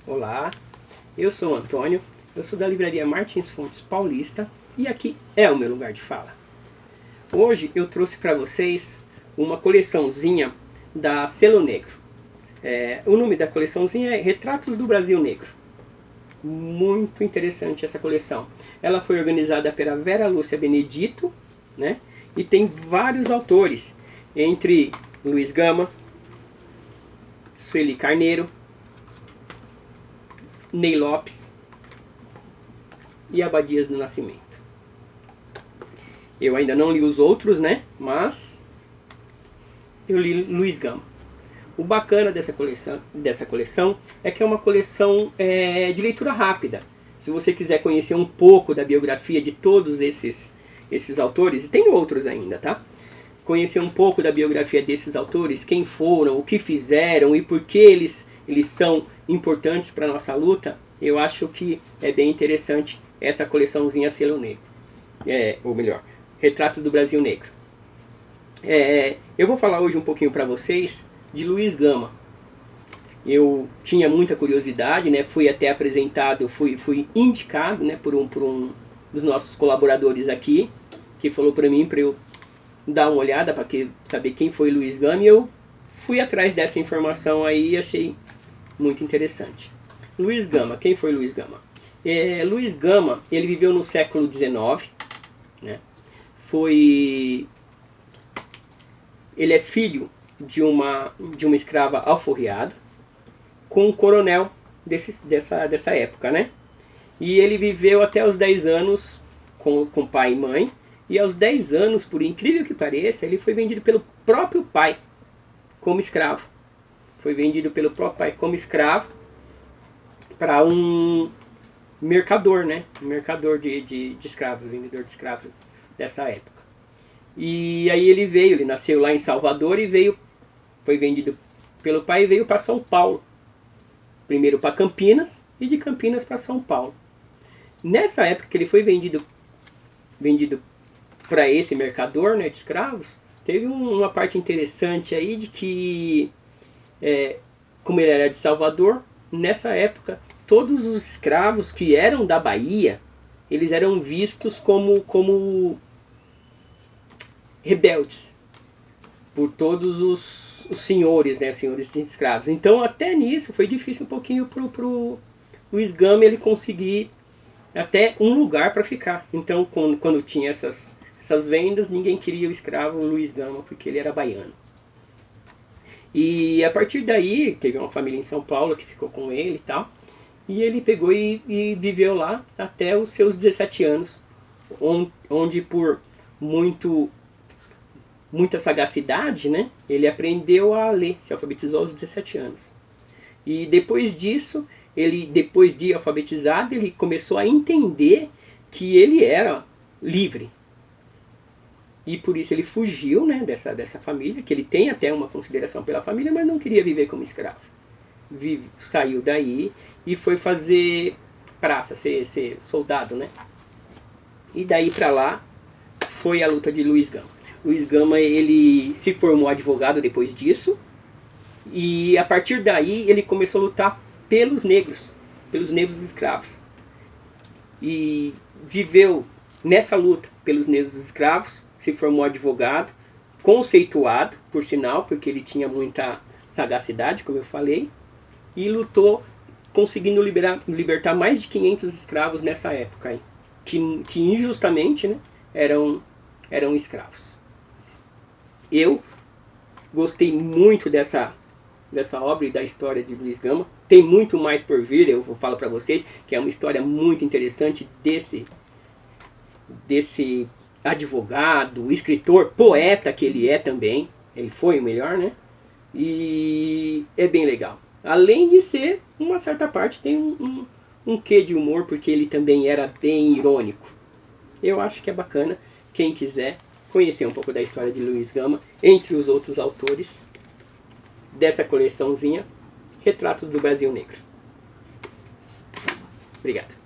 Olá, eu sou o Antônio, eu sou da livraria Martins Fontes Paulista e aqui é o meu lugar de fala. Hoje eu trouxe para vocês uma coleçãozinha da Selo Negro. O nome da coleçãozinha é Retratos do Brasil Negro. Muito interessante essa coleção. Ela foi organizada pela Vera Lúcia Benedito, né? E tem vários autores, entre Luiz Gama, Sueli Carneiro, Ney Lopes e Abadias do Nascimento. Eu ainda não li os outros, né? Mas eu li Luiz Gama. O bacana dessa coleção é que é uma coleção de leitura rápida. Se você quiser conhecer um pouco da biografia de todos esses autores, e tem outros ainda, tá? Conhecer um pouco da biografia desses autores, quem foram, o que fizeram e por que eles são importantes para a nossa luta, eu acho que é bem interessante essa coleçãozinha Selo Negro. Ou melhor, Retratos do Brasil Negro. Eu vou falar hoje um pouquinho para vocês de Luiz Gama. Eu tinha muita curiosidade, né? Fui até apresentado, fui indicado, né, por um dos nossos colaboradores aqui, que falou para mim para eu dar uma olhada para saber quem foi Luiz Gama, e eu fui atrás dessa informação aí e achei muito interessante. Luiz Gama, quem foi Luiz Gama? Luiz Gama, ele viveu no século XIX, né? Ele é filho de uma escrava alforriada com um coronel dessa época, né? E ele viveu até os 10 anos com pai e mãe, e aos 10 anos, por incrível que pareça, ele foi vendido pelo próprio pai como escravo. Foi vendido pelo próprio pai como escravo para um mercador, né? Um mercador de escravos, vendedor de escravos dessa época. E aí ele nasceu lá em Salvador e foi vendido pelo pai e veio para São Paulo. Primeiro para Campinas e de Campinas para São Paulo. Nessa época que ele foi vendido para esse mercador, né, de escravos, teve uma parte interessante aí de que, como ele era de Salvador, nessa época todos os escravos que eram da Bahia, eles eram vistos como rebeldes por todos os senhores, né, senhores de escravos. Então até nisso foi difícil um pouquinho pro Luiz Gama ele conseguir até um lugar para ficar. Então quando tinha essas vendas, ninguém queria o escravo Luiz Gama porque ele era baiano. E a partir daí teve uma família em São Paulo que ficou com ele e tal. E ele pegou e viveu lá até os seus 17 anos, onde por muita sagacidade, né, ele aprendeu a ler, se alfabetizou aos 17 anos. E depois disso, depois de alfabetizado, ele começou a entender que ele era livre. E por isso ele fugiu, né, dessa família, que ele tem até uma consideração pela família, mas não queria viver como escravo. Saiu daí e foi fazer praça, ser soldado, né? E daí pra lá foi a luta de Luiz Gama. Luiz Gama, ele se formou advogado depois disso, e a partir daí ele começou a lutar pelos negros escravos. E viveu nessa luta pelos negros escravos, se formou advogado, conceituado, por sinal, porque ele tinha muita sagacidade, como eu falei, e lutou conseguindo libertar mais de 500 escravos nessa época aí, que injustamente, né, eram escravos. Eu gostei muito dessa obra e da história de Luiz Gama. Tem muito mais por vir, eu falo para vocês, que é uma história muito interessante desse advogado, escritor, poeta que ele é também. Ele foi o melhor, né? E é bem legal. Além de ser, uma certa parte, tem um quê de humor, porque ele também era bem irônico. Eu acho que é bacana, quem quiser conhecer um pouco da história de Luiz Gama, entre os outros autores dessa coleçãozinha, Retratos do Brasil Negro. Obrigado.